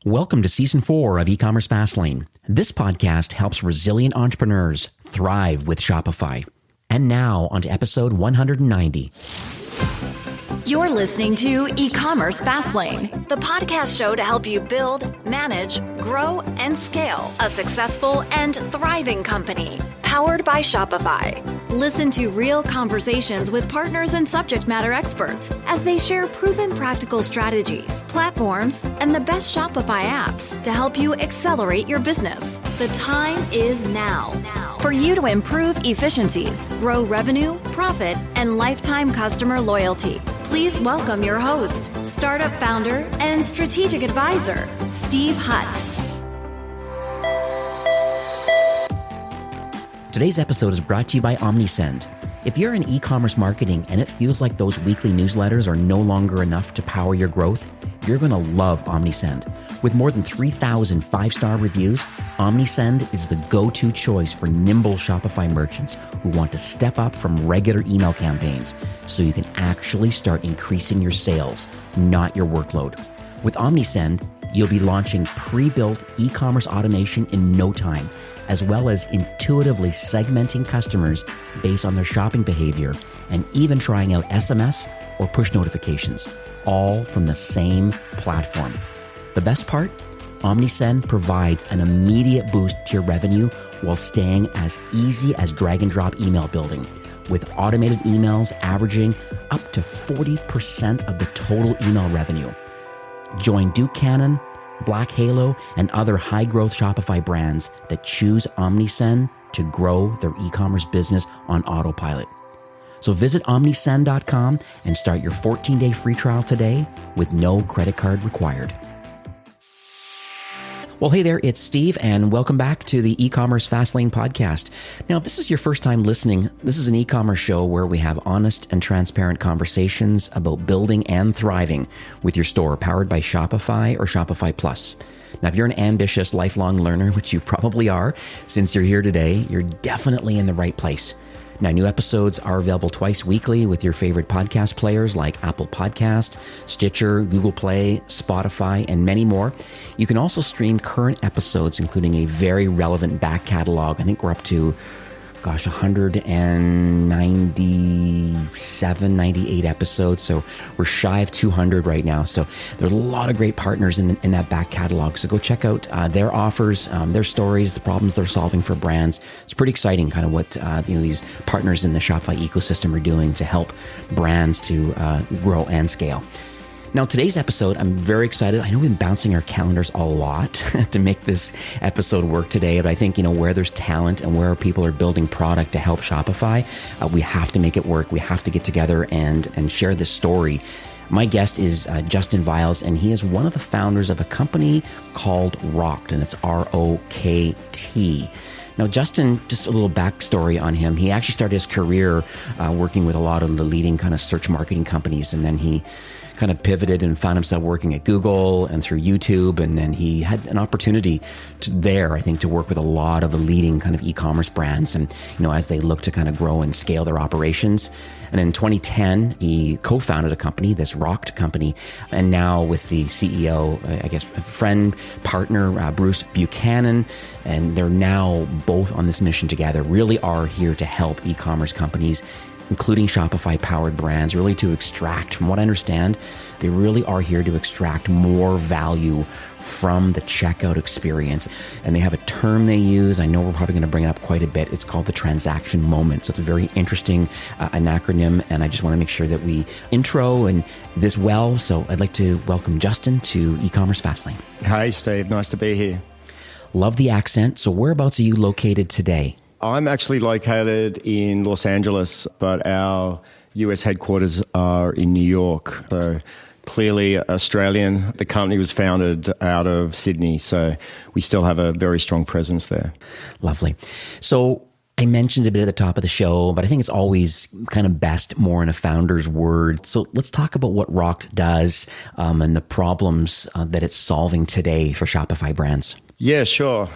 Welcome to Season 4 of E-commerce Fastlane. This podcast helps resilient entrepreneurs thrive with Shopify. And now, on to episode 190. You're listening to E-commerce Fastlane, the podcast show to help you build, manage, grow, and scale a successful and thriving company, powered by Shopify. Listen to real conversations with partners and subject matter experts as they share proven practical strategies, platforms, and the best Shopify apps to help you accelerate your business. The time is now for you to improve efficiencies, grow revenue, profit, and lifetime customer loyalty. Please welcome your host, startup founder, and strategic advisor, Steve Hutt. Today's episode is brought to you by OmniSend. If you're in e-commerce marketing and it feels like those weekly newsletters are no longer enough to power your growth, you're going to love OmniSend. With more than 3,000 five-star reviews, OmniSend is the go-to choice for nimble Shopify merchants who want to step up from regular email campaigns so you can actually start increasing your sales, not your workload. With OmniSend, you'll be launching pre-built e-commerce automation in no time, as well as intuitively segmenting customers based on their shopping behavior and even trying out SMS or push notifications, all from the same platform. The best part? OmniSend provides an immediate boost to your revenue while staying as easy as drag and drop email building, with automated emails averaging up to 40% of the total email revenue. Join Duke Cannon, Black Halo, and other high-growth Shopify brands that choose OmniSend to grow their e-commerce business on autopilot. So visit omnisend.com and start your 14-day free trial today with no credit card required. Well, hey there, it's Steve, and welcome back to the E-commerce Fastlane podcast. Now, if this is your first time listening, this is an e-commerce show where we have honest and transparent conversations about building and thriving with your store, powered by Shopify or Shopify Plus. Now, if you're an ambitious lifelong learner, which you probably are, since you're here today, you're definitely in the right place. Now, new episodes are available twice weekly with your favorite podcast players like Apple Podcast, Stitcher, Google Play, Spotify, and many more. You can also stream current episodes, including a very relevant back catalog. I think we're up to, 197, 98 episodes. So we're shy of 200 right now. So there's a lot of great partners in that back catalog. So go check out their offers, their stories, the problems they're solving for brands. It's pretty exciting kind of what these partners in the Shopify ecosystem are doing to help brands to grow and scale. Now, today's episode, I'm very excited. I know we've been bouncing our calendars a lot to make this episode work today, but I think, where there's talent and where people are building product to help Shopify, we have to make it work. We have to get together and share this story. My guest is Justin Viles, and he is one of the founders of a company called Rokt, and it's R-O-K-T. Now, Justin, just a little backstory on him. He actually started his career working with a lot of the leading kind of search marketing companies, and then he kind of pivoted and found himself working at Google and through YouTube. And then he had an opportunity to work with a lot of the leading kind of e-commerce brands. And, as they look to kind of grow and scale their operations. And in 2010, he co-founded a company, this Rokt company. And now with the CEO, friend, partner, Bruce Buchanan, and they're now both on this mission together, really are here to help e-commerce companies, including Shopify-powered brands, really to extract, from what I understand, they really are here to extract more value from the checkout experience. And they have a term they use. I know we're probably going to bring it up quite a bit. It's called the transaction moment. So it's a very interesting an acronym, and I just want to make sure that we intro and this well. So I'd like to welcome Justin to E-commerce Fastlane. Hi, Steve. Nice to be here. Love the accent. So whereabouts are you located today? I'm actually located in Los Angeles, but our US headquarters are in New York. So clearly Australian. The company was founded out of Sydney, so we still have a very strong presence there. Lovely. So I mentioned a bit at the top of the show, but I think it's always kind of best more in a founder's word. So let's talk about what Rokt does and the problems that it's solving today for Shopify brands. Yeah, sure.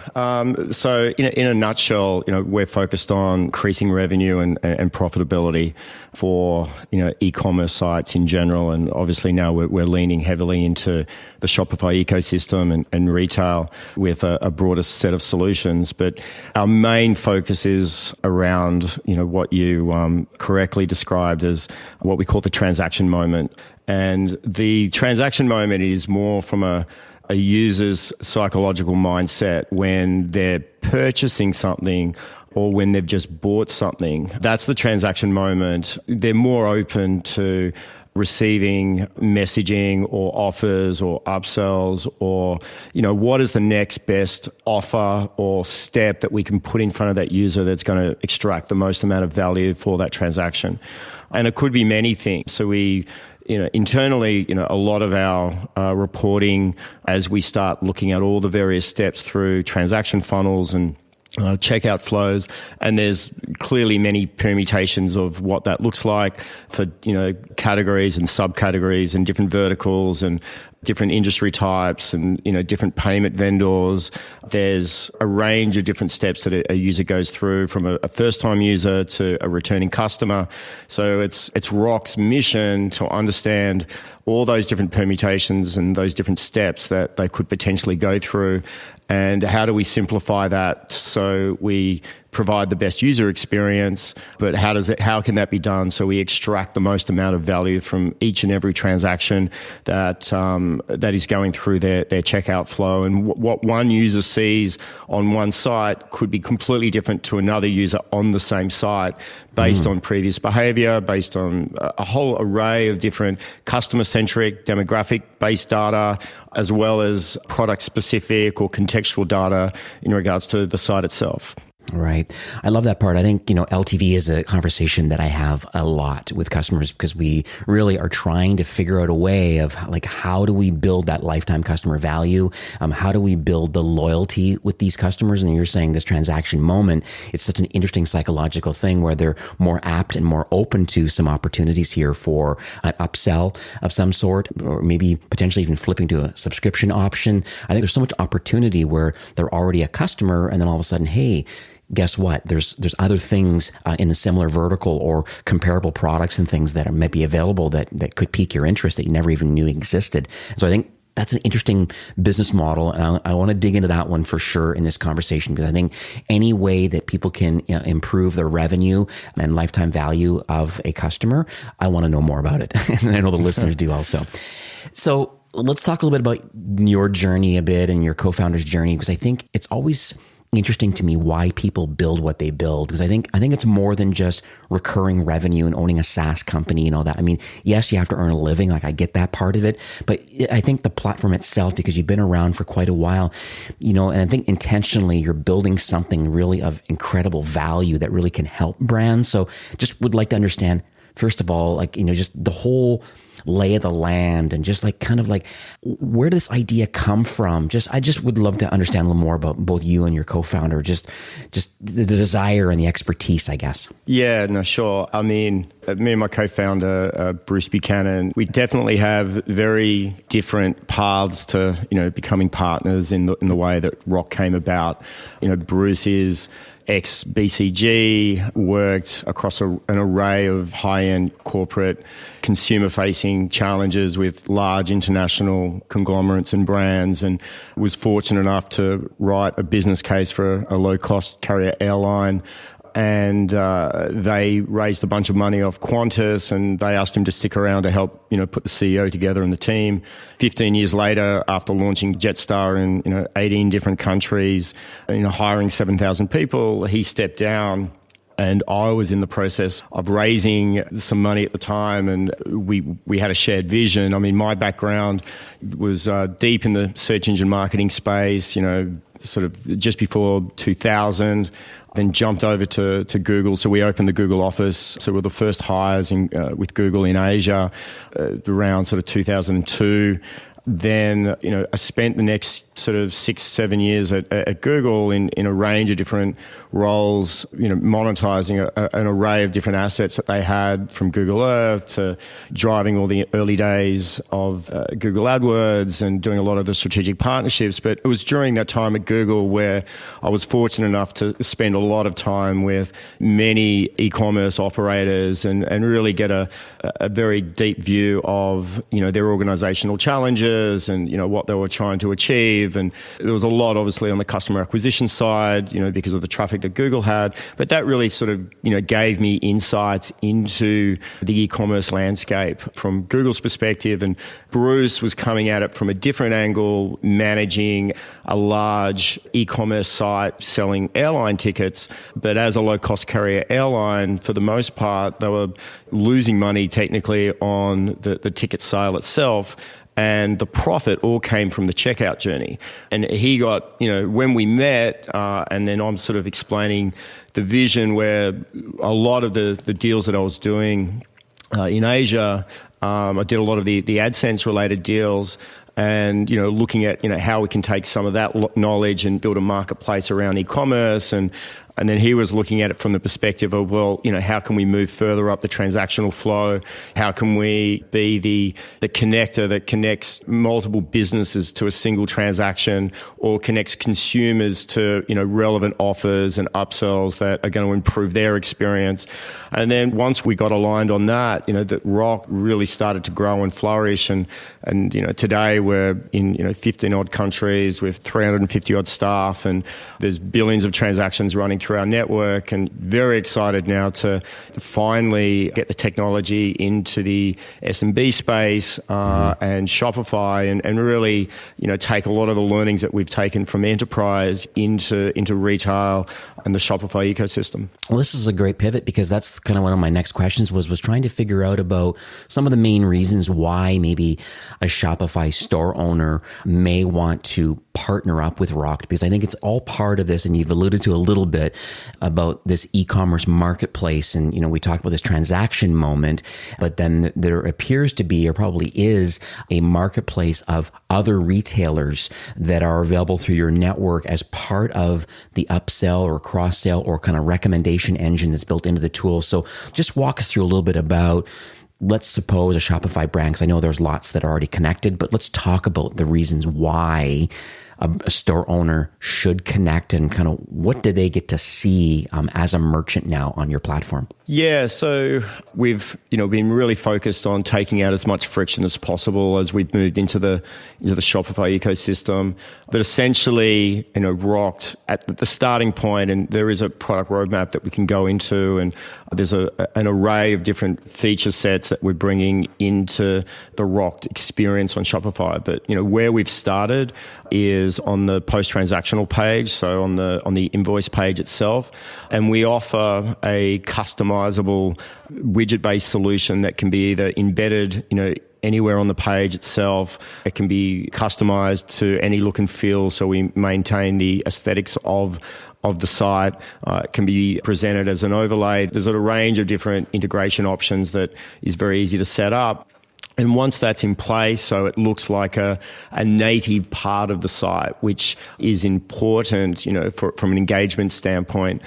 So in a nutshell, we're focused on increasing revenue and profitability for, e-commerce sites in general. And obviously now we're leaning heavily into the Shopify ecosystem and retail with a broader set of solutions. But our main focus is around, what you correctly described as what we call the transaction moment. And the transaction moment is more from a user's psychological mindset when they're purchasing something or when they've just bought something. That's the transaction moment. They're more open to receiving messaging or offers or upsells or, what is the next best offer or step that we can put in front of that user that's going to extract the most amount of value for that transaction. And it could be many things. So we internally, a lot of our reporting as we start looking at all the various steps through transaction funnels and checkout flows, and there's clearly many permutations of what that looks like for, categories and subcategories and different verticals and different industry types and, different payment vendors. There's a range of different steps that a user goes through from a first-time user to a returning customer. So it's Rock's mission to understand all those different permutations and those different steps that they could potentially go through. And how do we simplify that so we provide the best user experience, but how can that be done so we extract the most amount of value from each and every transaction that is going through their checkout flow? And what one user sees on one site could be completely different to another user on the same site based on previous behavior, based on a whole array of different customer-centric, demographic-based data, as well as product-specific or contextual data in regards to the site itself. Right. I love that part. I think, LTV is a conversation that I have a lot with customers because we really are trying to figure out a way of how do we build that lifetime customer value? How do we build the loyalty with these customers? And you're saying this transaction moment, it's such an interesting psychological thing where they're more apt and more open to some opportunities here for an upsell of some sort, or maybe potentially even flipping to a subscription option. I think there's so much opportunity where they're already a customer and then all of a sudden, hey, guess what? There's other things in a similar vertical or comparable products and things that might be available that could pique your interest that you never even knew existed. So I think that's an interesting business model, and I want to dig into that one for sure in this conversation because I think any way that people can improve their revenue and lifetime value of a customer, I want to know more about it, and I know the listeners do also. So let's talk a little bit about your journey a bit and your co-founder's journey because I think it's always interesting to me why people build what they build because I think it's more than just recurring revenue and owning a SaaS company and all that. I mean, yes, you have to earn a living, I get that part of it, but I think the platform itself, because you've been around for quite a while, and I think intentionally you're building something really of incredible value that really can help brands. So just would like to understand, first of all, just the whole lay of the land and just where did this idea come from? I just would love to understand a little more about both you and your co-founder, just the desire and the expertise, I guess. Yeah, no, sure. I mean, me and my co-founder, Bruce Buchanan, we definitely have very different paths to, becoming partners in the way that Rock came about. Bruce is ex-BCG, worked across an array of high-end corporate consumer-facing challenges with large international conglomerates and brands, and was fortunate enough to write a business case for a low-cost carrier airline. And they raised a bunch of money off Qantas, and they asked him to stick around to help, put the CEO together and the team. 15 years later, after launching Jetstar in 18 different countries, hiring 7,000 people, he stepped down. And I was in the process of raising some money at the time, and we had a shared vision. I mean, my background was deep in the search engine marketing space, sort of just before 2000. Then jumped over to Google. So we opened the Google office. So we're the first hires with Google in Asia around sort of 2002. then, I spent the next sort of 6-7 years at Google in a range of different roles, monetizing an array of different assets that they had, from Google Earth to driving all the early days of Google AdWords and doing a lot of the strategic partnerships. But it was during that time at Google where I was fortunate enough to spend a lot of time with many e-commerce operators and really get a very deep view of, their organizational challenges and, what they were trying to achieve. And there was a lot, obviously, on the customer acquisition side, because of the traffic that Google had. But that really sort of, gave me insights into the e-commerce landscape from Google's perspective. And Bruce was coming at it from a different angle, managing a large e-commerce site selling airline tickets. But as a low-cost carrier airline, for the most part, they were losing money technically on the ticket sale itself. And the profit all came from the checkout journey. And he got, when we met, and then I'm sort of explaining the vision where a lot of the deals that I was doing in Asia, I did a lot of the AdSense related deals. And, looking at, how we can take some of that knowledge and build a marketplace around e-commerce. And then he was looking at it from the perspective of, well, how can we move further up the transactional flow? How can we be the connector that connects multiple businesses to a single transaction, or connects consumers to, relevant offers and upsells that are going to improve their experience? And then once we got aligned on that, that Rock really started to grow and flourish. And today we're in, 15 odd countries with 350 odd staff, and there's billions of transactions running through our network, and very excited now to finally get the technology into the SMB space and Shopify, and really, take a lot of the learnings that we've taken from enterprise into retail and the Shopify ecosystem. Well, this is a great pivot, because that's kind of one of my next questions was trying to figure out about some of the main reasons why maybe a Shopify store owner may want to partner up with Rock, because I think it's all part of this. And you've alluded to a little bit about this e-commerce marketplace. And, we talked about this transaction moment, but then there appears to be, or probably is, a marketplace of other retailers that are available through your network as part of the upsell or cross-sell or kind of recommendation engine that's built into the tool. So just walk us through a little bit about, let's suppose, a Shopify brand, because I know there's lots that are already connected, but let's talk about the reasons why a store owner should connect, and kind of what do they get to see as a merchant now on your platform? Yeah, so we've been really focused on taking out as much friction as possible as we've moved into the Shopify ecosystem. But essentially, Rocked at the starting point, and there is a product roadmap that we can go into, and there's an array of different feature sets that we're bringing into the Rocked experience on Shopify. But where we've started is on the post-transactional page, so on the invoice page itself, and we offer a customizable widget-based solution that can be either embedded, anywhere on the page itself. It can be customized to any look and feel, so we maintain the aesthetics of the site. It can be presented as an overlay. There's a range of different integration options that is very easy to set up. And once that's in place, so it looks like a native part of the site, which is important, from an engagement standpoint.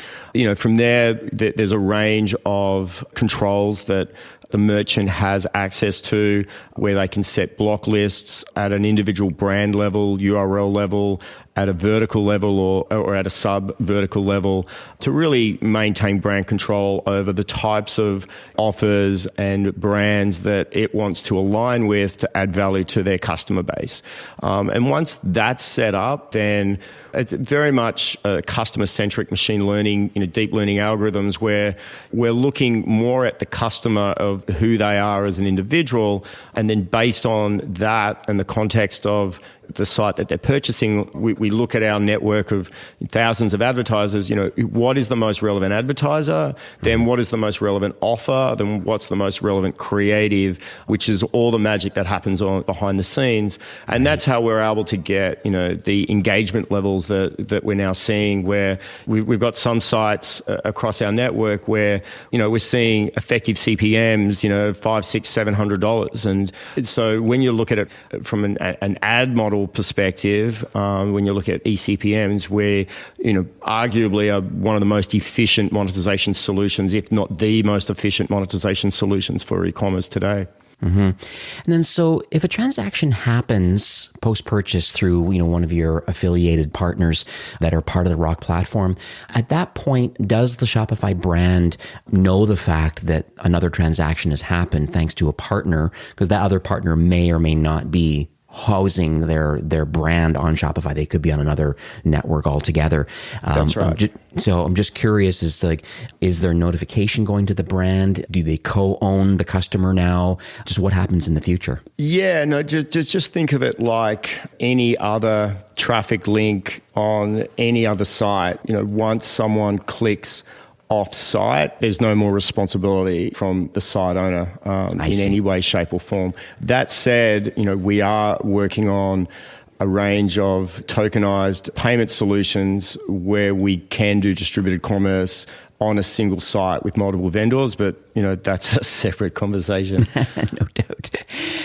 From there's a range of controls that the merchant has access to, where they can set block lists at an individual brand level, URL level, at a vertical level or at a sub-vertical level, to really maintain brand control over the types of offers and brands that it wants to align with to add value to their customer base. And once that's set up, then it's very much a customer-centric machine learning, deep learning algorithms, where we're looking more at the customer of who they are as an individual, and then based on that and the context of the site that they're purchasing, we look at our network of thousands of advertisers, what is the most relevant advertiser, then what is the most relevant offer, then what's the most relevant creative, which is all the magic that happens on behind the scenes. And that's how we're able to get, the engagement levels that we're now seeing, where we've got some sites across our network where, we're seeing effective CPMs, $500, $600, $700. And so when you look at it from an ad model perspective, when you look at eCPMs, we're, arguably are one of the most efficient monetization solutions, if not the most efficient monetization solutions for e-commerce today. Mm-hmm. And then, so if a transaction happens post-purchase through, one of your affiliated partners that are part of the Rock platform, at that point, does the Shopify brand know the fact that another transaction has happened thanks to a partner? Because that other partner may or may not be housing their brand on Shopify. They could be on another network altogether. That's right. I'm just curious, is there notification going to the brand? Do they co-own the customer now? Just what happens in the future? Yeah, no, just think of it like any other traffic link on any other site. Once someone clicks off-site, there's no more responsibility from the site owner in any way, shape or form. That said, we are working on a range of tokenized payment solutions where we can do distributed commerce on a single site with multiple vendors, but that's a separate conversation. No doubt.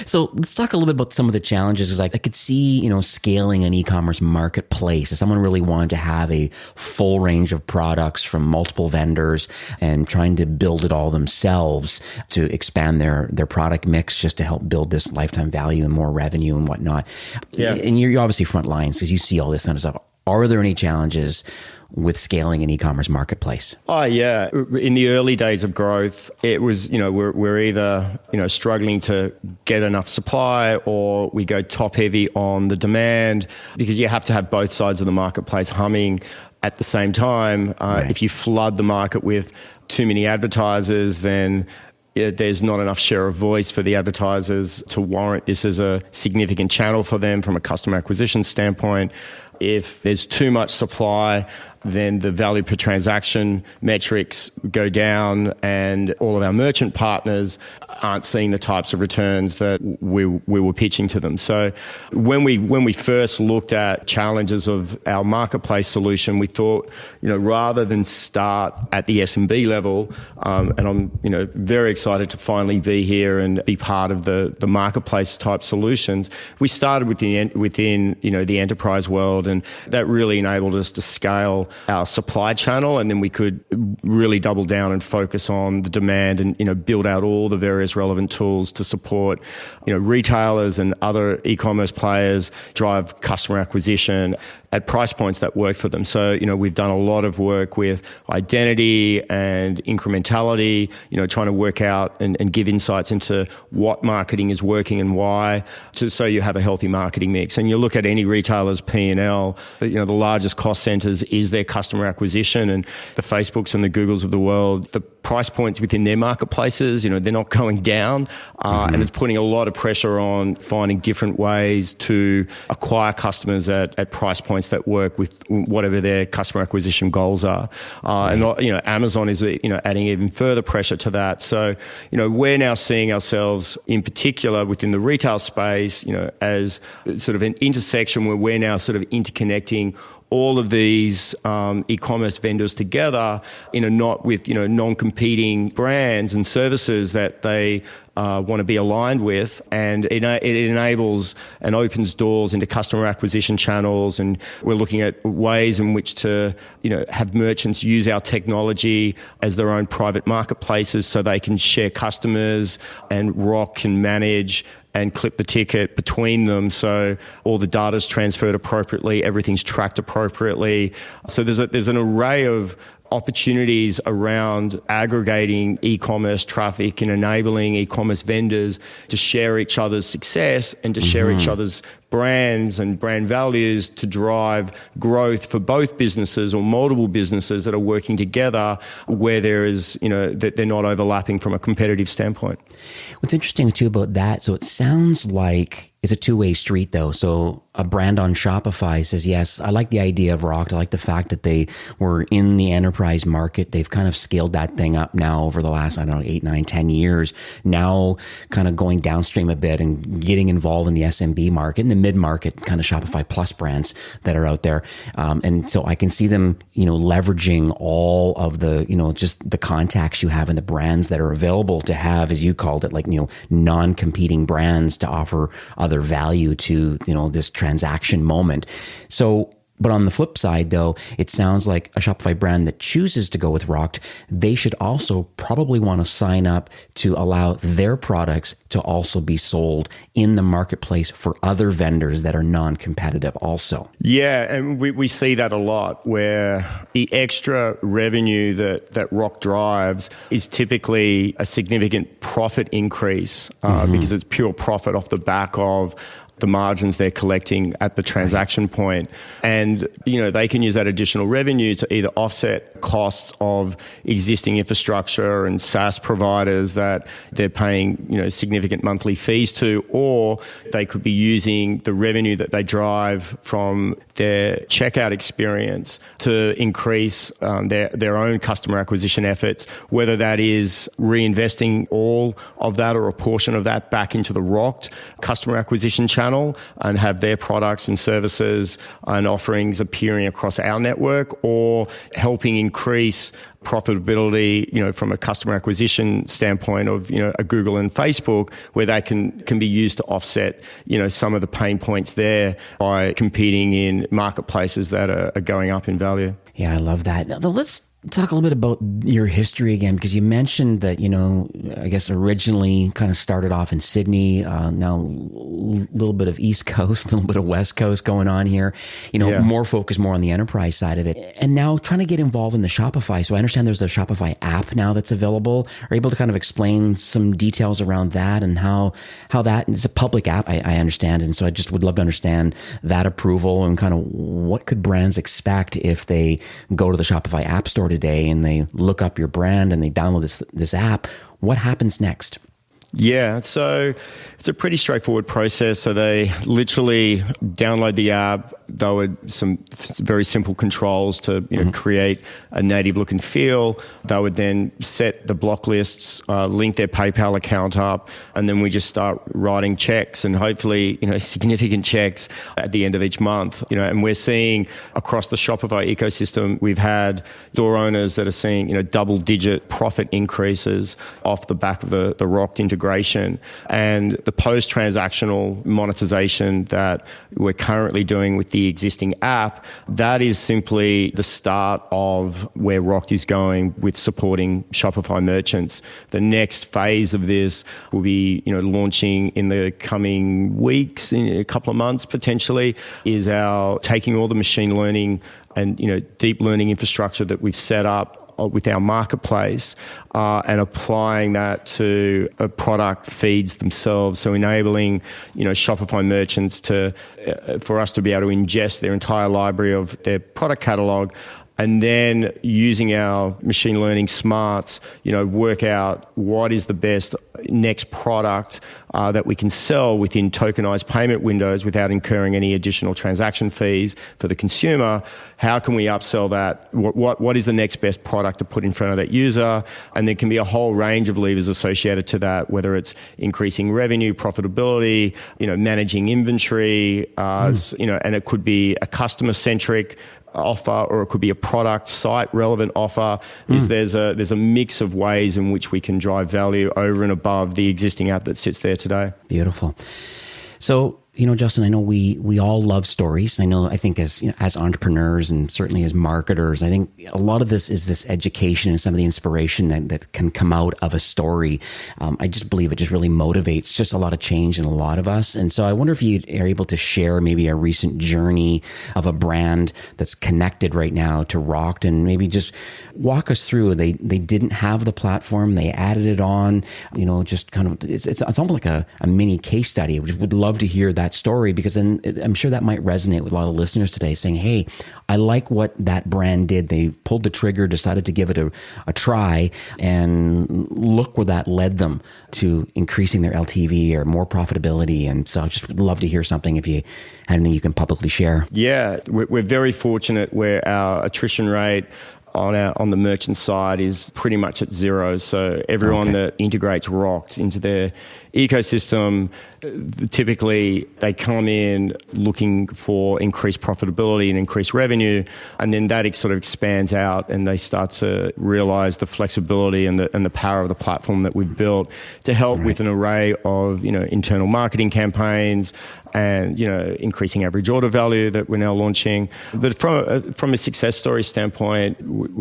So let's talk a little bit about some of the challenges. Because I could see, scaling an e-commerce marketplace. If someone really wanted to have a full range of products from multiple vendors and trying to build it all themselves to expand their product mix just to help build this lifetime value and more revenue and whatnot. Yeah. And you're obviously front lines because you see all this kind of stuff. Are there any challenges with scaling an e-commerce marketplace? Oh, yeah. In the early days of growth, it was, we're either, struggling to get enough supply, or we go top heavy on the demand, because you have to have both sides of the marketplace humming at the same time. Right. If you flood the market with too many advertisers, then there's not enough share of voice for the advertisers to warrant this as a significant channel for them from a customer acquisition standpoint. If there's too much supply, then the value per transaction metrics go down, and all of our merchant partners aren't seeing the types of returns that we were pitching to them. So when we first looked at challenges of our marketplace solution, we thought, rather than start at the SMB level, and I'm very excited to finally be here and be part of the marketplace type solutions, we started within the enterprise world, and that really enabled us to scale our supply channel, and then we could really double down and focus on the demand and build out all the various relevant tools to support retailers and other e-commerce players, drive customer acquisition at price points that work for them. So, we've done a lot of work with identity and incrementality, trying to work out and give insights into what marketing is working and why, so you have a healthy marketing mix. And you look at any retailer's P&L, the largest cost centers is their customer acquisition, and the Facebooks and the Googles of the world, the price points within their marketplaces, they're not going down, and it's putting a lot of pressure on finding different ways to acquire customers at price points that work with whatever their customer acquisition goals are. And Amazon is adding even further pressure to that. So we're now seeing ourselves in particular within the retail space, as sort of an intersection where we're now sort of interconnecting all of these e-commerce vendors together not with non-competing brands and services that they want to be aligned with, and it enables and opens doors into customer acquisition channels. And we're looking at ways in which to have merchants use our technology as their own private marketplaces, so they can share customers, and Rock can manage and clip the ticket between them, so all the data's transferred appropriately, everything's tracked appropriately. So there's an array of opportunities around aggregating e-commerce traffic and enabling e-commerce vendors to share each other's success and to share each other's brands and brand values to drive growth for both businesses or multiple businesses that are working together where there is, that they're not overlapping from a competitive standpoint. What's interesting too about that, so it sounds like it's a two-way street though. So a brand on Shopify says, yes, I like the idea of Rocked. I like the fact that they were in the enterprise market. They've kind of scaled that thing up now over the last, 8, 9, 10 years. Now kind of going downstream a bit and getting involved in the SMB market, in the mid-market kind of Shopify Plus brands that are out there. And so I can see them, leveraging all of the, just the contacts you have and the brands that are available to have, as you called it, like, non-competing brands to offer other value to, this transaction moment. So, but on the flip side though, it sounds like a Shopify brand that chooses to go with Rocked, they should also probably want to sign up to allow their products to also be sold in the marketplace for other vendors that are non-competitive also. Yeah, and we see that a lot where the extra revenue that Rock drives is typically a significant profit increase because it's pure profit off the back of the margins they're collecting at the transaction point. And, they can use that additional revenue to either offset costs of existing infrastructure and SaaS providers that they're paying, significant monthly fees to, or they could be using the revenue that they drive from their checkout experience to increase their own customer acquisition efforts, whether that is reinvesting all of that or a portion of that back into the Rocked customer acquisition channel and have their products and services and offerings appearing across our network, or helping increase profitability, from a customer acquisition standpoint of, a Google and Facebook, where they can be used to offset, some of the pain points there by competing in marketplaces that are going up in value. Yeah, I love that. Now, let's talk a little bit about your history again, because you mentioned that, I guess originally kind of started off in Sydney, now a little bit of East Coast, a little bit of West Coast going on here, more focused more on the enterprise side of it. And now trying to get involved in the Shopify. So I understand there's a Shopify app now that's available. Are you able to kind of explain some details around that and how that, it's a public app, I understand. And so I just would love to understand that approval and kind of what could brands expect if they go to the Shopify app store today and they look up your brand and they download this app. What happens next? Yeah, so it's a pretty straightforward process. So they literally download the app. There were some very simple controls to create a native look and feel. They would then set the block lists, link their PayPal account up, and then we just start writing checks and hopefully significant checks at the end of each month. And we're seeing across the Shopify ecosystem, we've had store owners that are seeing double-digit profit increases off the back of the Rocked integration, and the post-transactional monetization that we're currently doing with the existing app. That is simply the start of where Rocked is going with supporting Shopify merchants. The next phase of this will be launching in the coming weeks, in a couple of months potentially, is our taking all the machine learning and deep learning infrastructure that we've set up with our marketplace and applying that to product feeds themselves. So enabling, Shopify merchants for us to be able to ingest their entire library of their product catalog, and then using our machine learning smarts, work out what is the best next product that we can sell within tokenized payment windows without incurring any additional transaction fees for the consumer. How can we upsell that? What is the next best product to put in front of that user? And there can be a whole range of levers associated to that, whether it's increasing revenue, profitability, managing inventory, and it could be a customer-centric offer, or it could be a product site relevant offer. There's a mix of ways in which we can drive value over and above the existing app that sits there today. Beautiful. So, Justin, I know we all love stories. I think as entrepreneurs and certainly as marketers, I think a lot of this is this education and some of the inspiration that can come out of a story. I just believe it just really motivates just a lot of change in a lot of us. And so I wonder if you are able to share maybe a recent journey of a brand that's connected right now to Rocked, and maybe just walk us through. They didn't have the platform, they added it on, just kind of, it's almost like a mini case study. We would love to hear that that story, because then I'm sure that might resonate with a lot of listeners today saying, hey, I like what that brand did. They pulled the trigger, decided to give it a try, and look where that led them to increasing their LTV or more profitability. And so I just would love to hear something if you had anything you can publicly share. Yeah, we're very fortunate where our attrition rate on the merchant side is pretty much at zero. So everyone that integrates Rocked into their ecosystem, typically they come in looking for increased profitability and increased revenue, and then that sort of expands out, and they start to realize the flexibility and the power of the platform that we've built to help with an array of internal marketing campaigns and increasing average order value that we're now launching. But from a success story standpoint,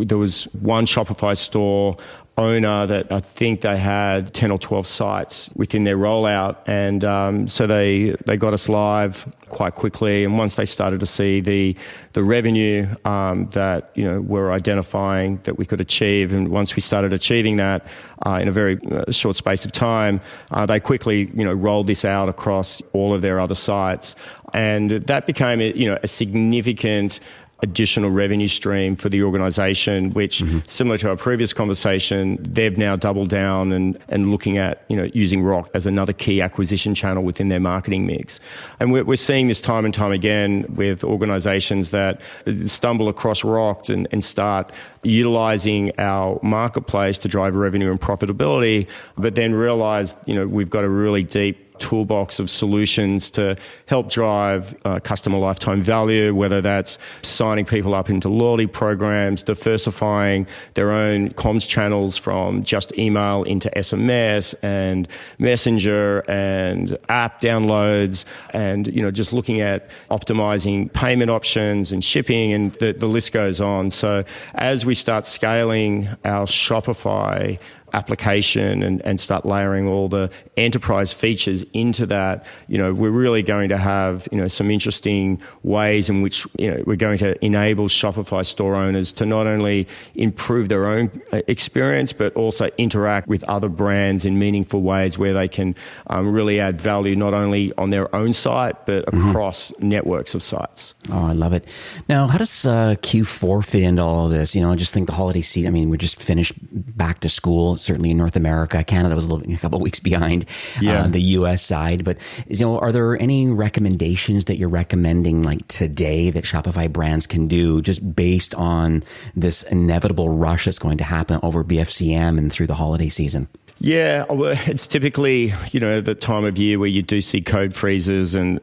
there was one Shopify store owner that I think they had 10 or 12 sites within their rollout, and so they got us live quite quickly. And once they started to see the revenue that we're identifying that we could achieve, and once we started achieving that in a very short space of time, they quickly rolled this out across all of their other sites, and that became a significant additional revenue stream for the organization, which similar to our previous conversation, they've now doubled down and looking at using Rock as another key acquisition channel within their marketing mix. And we're seeing this time and time again with organizations that stumble across Rock and start utilizing our marketplace to drive revenue and profitability, but then realize we've got a really deep toolbox of solutions to help drive customer lifetime value, whether that's signing people up into loyalty programs, diversifying their own comms channels from just email into SMS and Messenger and app downloads, and just looking at optimizing payment options and shipping, and the list goes on. So as we start scaling our Shopify application and start layering all the enterprise features into that, we're really going to have some interesting ways in which we're going to enable Shopify store owners to not only improve their own experience but also interact with other brands in meaningful ways where they can really add value not only on their own site but across networks of sites. Oh, I love it. Now, how does Q4 fit into all of this? I just think the holiday season, we just finished back to school, certainly in North America. Canada was a couple of weeks behind the US side. But are there any recommendations that you're recommending like today that Shopify brands can do just based on this inevitable rush that's going to happen over BFCM and through the holiday season? Yeah, well, it's typically, the time of year where you do see code freezes and,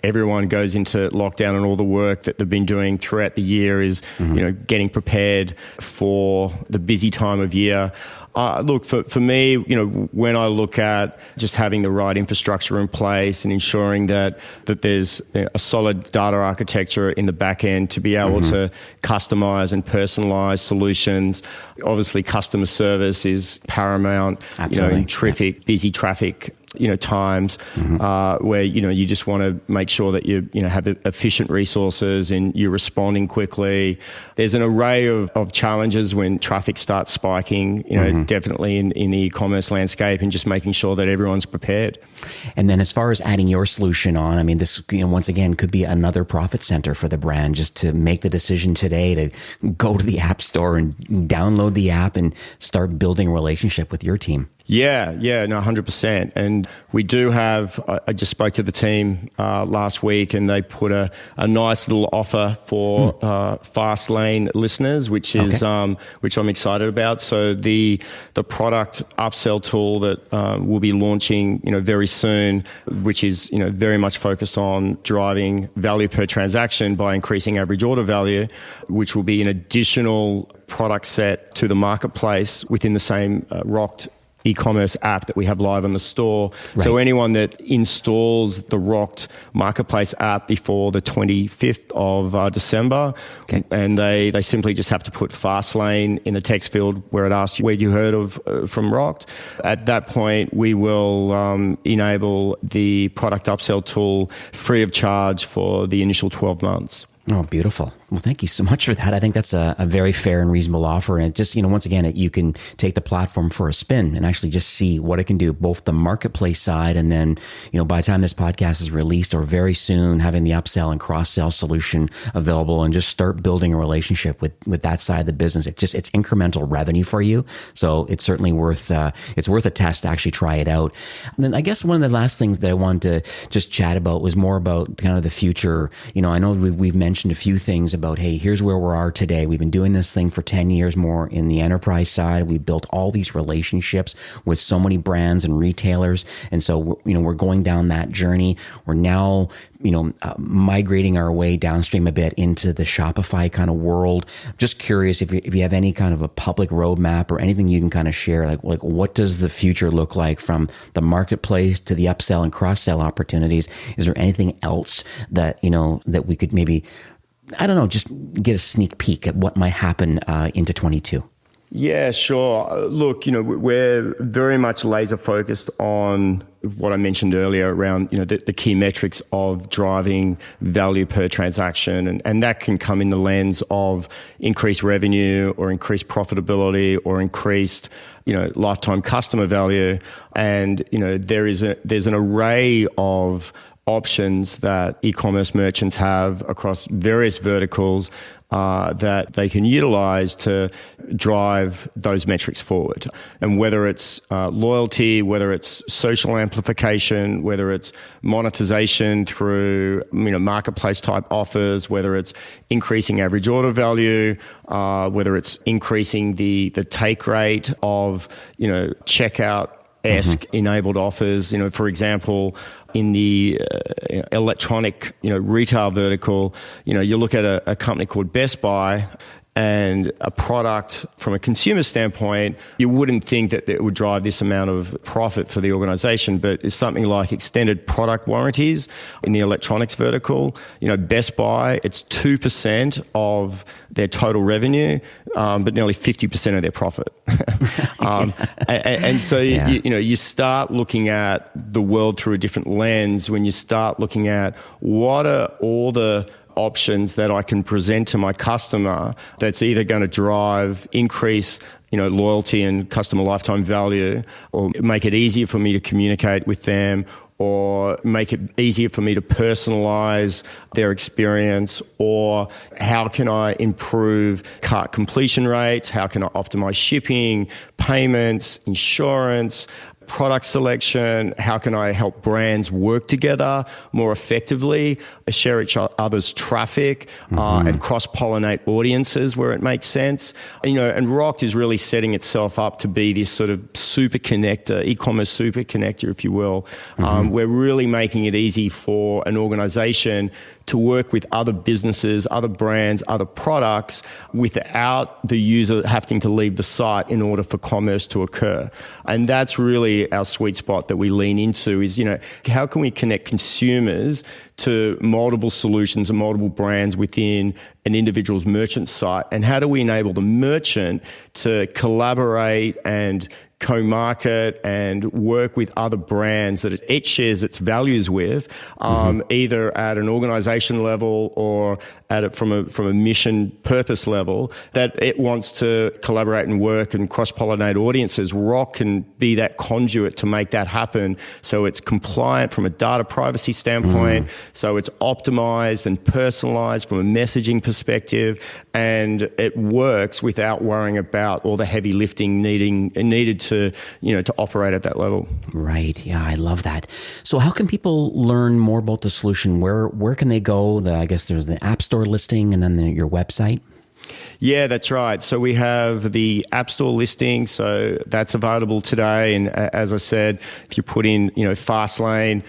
everyone goes into lockdown, and all the work that they've been doing throughout the year is, getting prepared for the busy time of year. Look, for me, when I look at just having the right infrastructure in place and ensuring that there's a solid data architecture in the back end to be able to customize and personalize solutions. Obviously, customer service is paramount. Absolutely. In busy traffic times where you just want to make sure that you have efficient resources and you're responding quickly. There's an array of challenges when traffic starts spiking, definitely in the e-commerce landscape, and just making sure that everyone's prepared. And then as far as adding your solution on, this once again could be another profit center for the brand, just to make the decision today to go to the App Store and download the app and start building a relationship with your team. Yeah, no, 100%. And we do have, I just spoke to the team last week, and they put a nice little offer for Fast Lane listeners, which is which I'm excited about. So the product upsell tool that we'll be launching very soon, which is very much focused on driving value per transaction by increasing average order value, which will be an additional product set to the marketplace within the same Rocked e-commerce app that we have live on the store. Right. So anyone that installs the Rocked marketplace app before the 25th of December, and they simply just have to put Fastlane in the text field where it asks you where you heard of from Rocked. At that point, we will enable the product upsell tool free of charge for the initial 12 months. Oh, beautiful. Well, thank you so much for that. I think that's a very fair and reasonable offer. And it just, once again, you can take the platform for a spin and actually just see what it can do, both the marketplace side and then, by the time this podcast is released or very soon, having the upsell and cross-sell solution available and just start building a relationship with that side of the business. It's incremental revenue for you. So it's certainly worth a test to actually try it out. And then I guess one of the last things that I wanted to just chat about was more about kind of the future. I know we've mentioned a few things about, hey, here's where we are today. We've been doing this thing for 10 years more in the enterprise side. We built all these relationships with so many brands and retailers. And so, we're going down that journey. We're now, migrating our way downstream a bit into the Shopify kind of world. Just curious if you have any kind of a public roadmap or anything you can kind of share, like what does the future look like from the marketplace to the upsell and cross-sell opportunities? Is there anything else that, that we could maybe, I don't know, just get a sneak peek at what might happen into 22? Yeah, sure. Look, we're very much laser focused on what I mentioned earlier around, the key metrics of driving value per transaction. And that can come in the lens of increased revenue or increased profitability or increased, lifetime customer value. And, there's an array of options that e-commerce merchants have across various verticals that they can utilize to drive those metrics forward. And whether it's loyalty, whether it's social amplification, whether it's monetization through marketplace type offers, whether it's increasing average order value, whether it's increasing the take rate of checkout-esque enabled offers. For example, in the electronic, retail vertical, you look at a company called Best Buy, and a product from a consumer standpoint, you wouldn't think that it would drive this amount of profit for the organization, but it's something like extended product warranties in the electronics vertical. Best Buy, it's 2% of their total revenue, but nearly 50% of their profit. And so, yeah. you start looking at the world through a different lens when you start looking at what are all the options that I can present to my customer that's either going to drive increase, loyalty and customer lifetime value, or make it easier for me to communicate with them, or make it easier for me to personalize their experience, or how can I improve cart completion rates? How can I optimize shipping, payments, insurance, product selection? How can I help brands work together more effectively, share each other's traffic, and cross-pollinate audiences where it makes sense? And Rokt is really setting itself up to be this sort of super connector, e-commerce super connector, if you will. We're really making it easy for an organization to work with other businesses, other brands, other products without the user having to leave the site in order for commerce to occur. And that's really our sweet spot that we lean into is, how can we connect consumers to multiple solutions and multiple brands within an individual's merchant site? And how do we enable the merchant to collaborate and co-market and work with other brands that it shares its values with, either at an organization level or from a mission purpose level, that it wants to collaborate and work and cross-pollinate audiences. Rokt can be that conduit to make that happen, so it's compliant from a data privacy standpoint, so it's optimized and personalized from a messaging perspective, and it works without worrying about all the heavy lifting needed to operate at that level. Right. Yeah, I love that. So how can people learn more about the solution? Where can they go? I guess there's the App Store listing and then your website. Yeah, that's right. So we have the App Store listing, so that's available today. And as I said, if you put in, Fastlane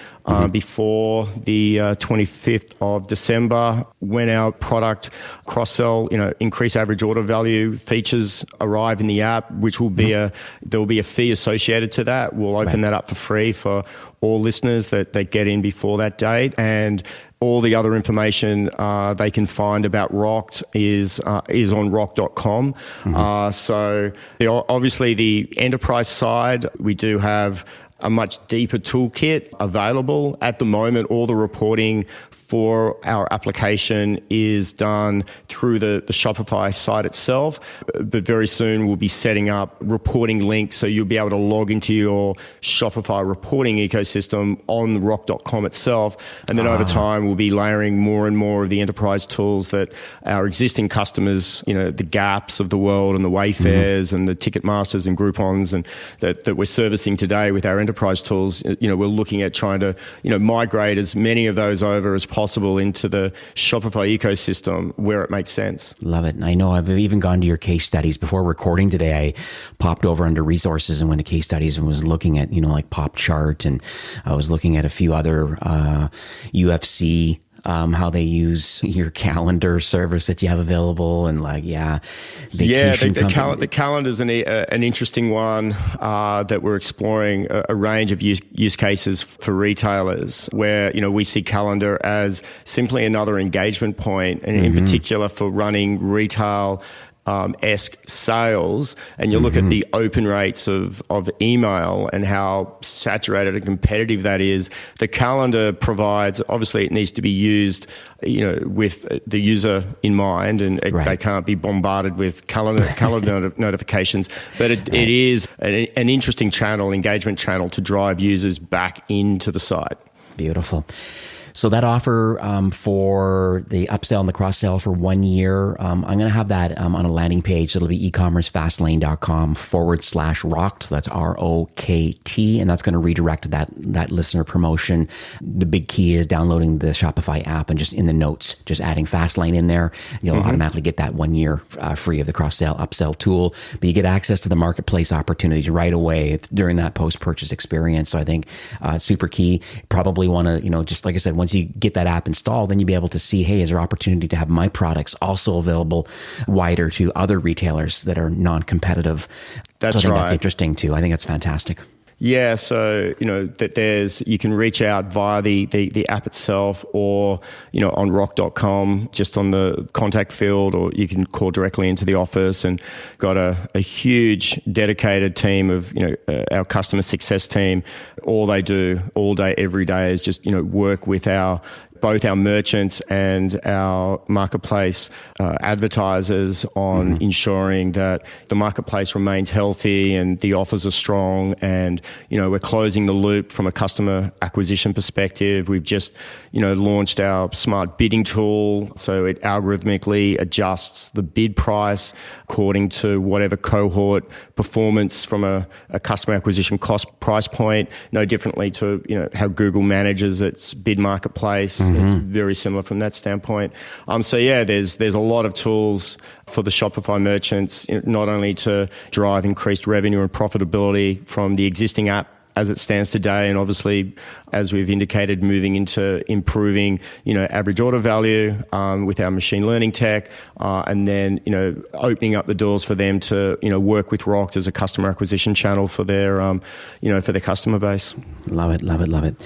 before the 25th of December, when our product cross-sell, increase average order value features arrive in the app, which will be there will be a fee associated to that. We'll open that up for free for all listeners that get in before that date. And all the other information they can find about Rokt is on rokt.com. So obviously the enterprise side, we do have a much deeper toolkit available. At the moment, all the reporting for our application is done through the Shopify site itself, but very soon we'll be setting up reporting links so you'll be able to log into your Shopify reporting ecosystem on rock.com itself. And then over time, we'll be layering more and more of the enterprise tools that our existing customers, the Gaps of the world and the Wayfairs and the Ticketmasters and Groupons and that we're servicing today with our enterprise tools. We're looking at trying to, migrate as many of those over as possible into the Shopify ecosystem where it makes sense. Love it. I know I've even gone to your case studies. Before recording today, I popped over under resources and went to case studies and was looking at, like Pop Chart, and I was looking at a few other UFC, how they use your calendar service that you have available, and the calendar is an interesting one that we're exploring a range of use cases for retailers where, we see calendar as simply another engagement point, and in particular for running retail esque sales, and you look at the open rates of email and how saturated and competitive that is. The calendar provides, obviously it needs to be used, with the user in mind, and they can't be bombarded with calendar notifications, but it is an interesting engagement channel to drive users back into the site. Beautiful. So that offer for the upsell and the cross-sell for 1 year, I'm going to have that on a landing page. It'll be ecommercefastlane.com/rocked. That's ROKT. And that's going to redirect that listener promotion. The big key is downloading the Shopify app and just in the notes, just adding Fastlane in there. You'll automatically get that 1 year free of the cross-sell, upsell tool. But you get access to the marketplace opportunities right away during that post-purchase experience. So I think super key. Probably want to, just like I said, once you get that app installed, then you'll be able to see, hey, is there opportunity to have my products also available wider to other retailers that are non-competitive? That's so I think right. That's interesting too. I think that's fantastic. Yeah, so that you can reach out via the app itself, or on rock.com, just on the contact field, or you can call directly into the office, and got a huge dedicated team of our customer success team. All they do all day every day is just work with both our merchants and our marketplace advertisers on ensuring that the marketplace remains healthy and the offers are strong, and we're closing the loop from a customer acquisition perspective. We've just launched our smart bidding tool, so it algorithmically adjusts the bid price according to whatever cohort performance from a customer acquisition cost price point, no differently to how Google manages its bid marketplace. It's very similar from that standpoint. There's a lot of tools for the Shopify merchants, not only to drive increased revenue and profitability from the existing app as it stands today, and obviously, as we've indicated, moving into improving, average order value with our machine learning tech, and then, opening up the doors for them to, work with Rocked as a customer acquisition channel for their, for their customer base. Love it, love it, love it.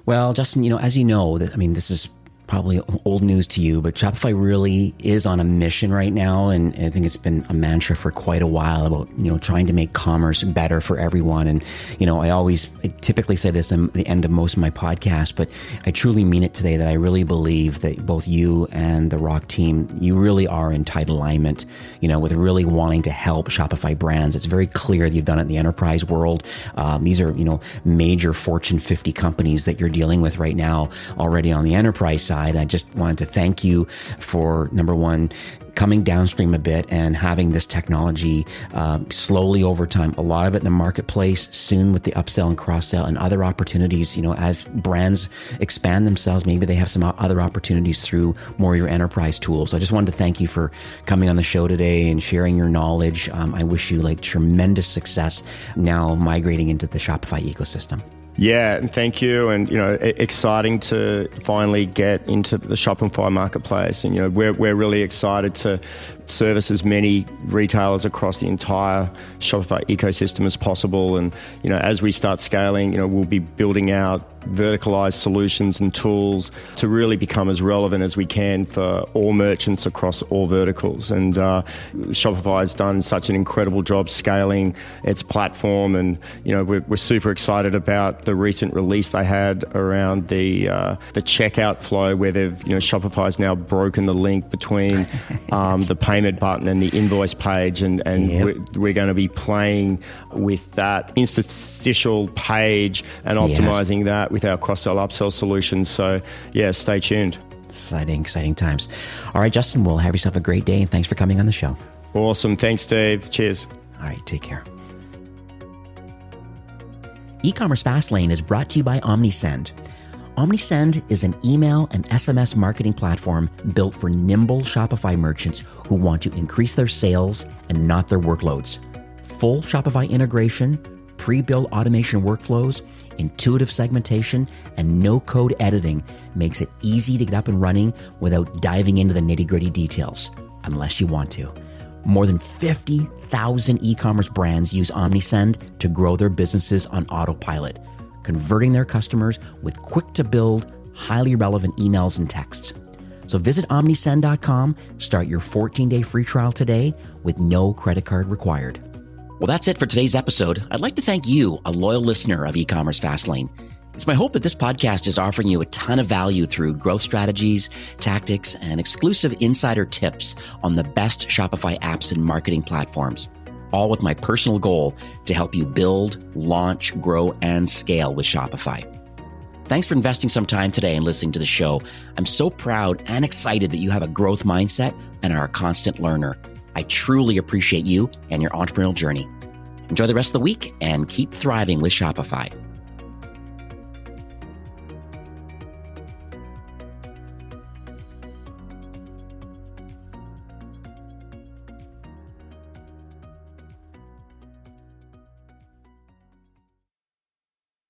Well, Justin, as you know, this is probably old news to you, but Shopify really is on a mission right now. And I think it's been a mantra for quite a while about, trying to make commerce better for everyone. And, I typically say this at the end of most of my podcasts, but I truly mean it today, that I really believe that both you and the Rock team, you really are in tight alignment, with really wanting to help Shopify brands. It's very clear that you've done it in the enterprise world. These are, major Fortune 50 companies that you're dealing with right now already on the enterprise side. I just wanted to thank you for, number one, coming downstream a bit and having this technology slowly over time, a lot of it in the marketplace, soon with the upsell and cross-sell and other opportunities. As brands expand themselves, maybe they have some other opportunities through more of your enterprise tools. So I just wanted to thank you for coming on the show today and sharing your knowledge. I wish you tremendous success now migrating into the Shopify ecosystem. Yeah, and thank you. And, exciting to finally get into the Shopify marketplace. And, we're really excited to service as many retailers across the entire Shopify ecosystem as possible. And, as we start scaling, we'll be building out verticalized solutions and tools to really become as relevant as we can for all merchants across all verticals. And Shopify has done such an incredible job scaling its platform. And, we're super excited about the recent release they had around the checkout flow, where Shopify's now broken the link between the payment button and the invoice page. And we're going to be playing with that interstitial page and optimizing that with our cross-sell, upsell solutions. So, stay tuned. Exciting times. All right, Justin, well, have yourself a great day, and thanks for coming on the show. Awesome. Thanks, Dave. Cheers. All right, take care. E-commerce Fastlane is brought to you by OmniSend. OmniSend is an email and SMS marketing platform built for nimble Shopify merchants who want to increase their sales and not their workloads. Full Shopify integration, pre-built automation workflows, intuitive segmentation, and no-code editing makes it easy to get up and running without diving into the nitty-gritty details, unless you want to. More than 50,000 e-commerce brands use OmniSend to grow their businesses on autopilot, converting their customers with quick-to-build, highly relevant emails and texts. So visit omnisend.com, start your 14-day free trial today with no credit card required. Well, that's it for today's episode. I'd like to thank you, a loyal listener of E-commerce Fastlane. It's my hope that this podcast is offering you a ton of value through growth strategies, tactics, and exclusive insider tips on the best Shopify apps and marketing platforms, all with my personal goal to help you build, launch, grow, and scale with Shopify. Thanks for investing some time today and listening to the show. I'm so proud and excited that you have a growth mindset and are a constant learner. I truly appreciate you and your entrepreneurial journey. Enjoy the rest of the week and keep thriving with Shopify.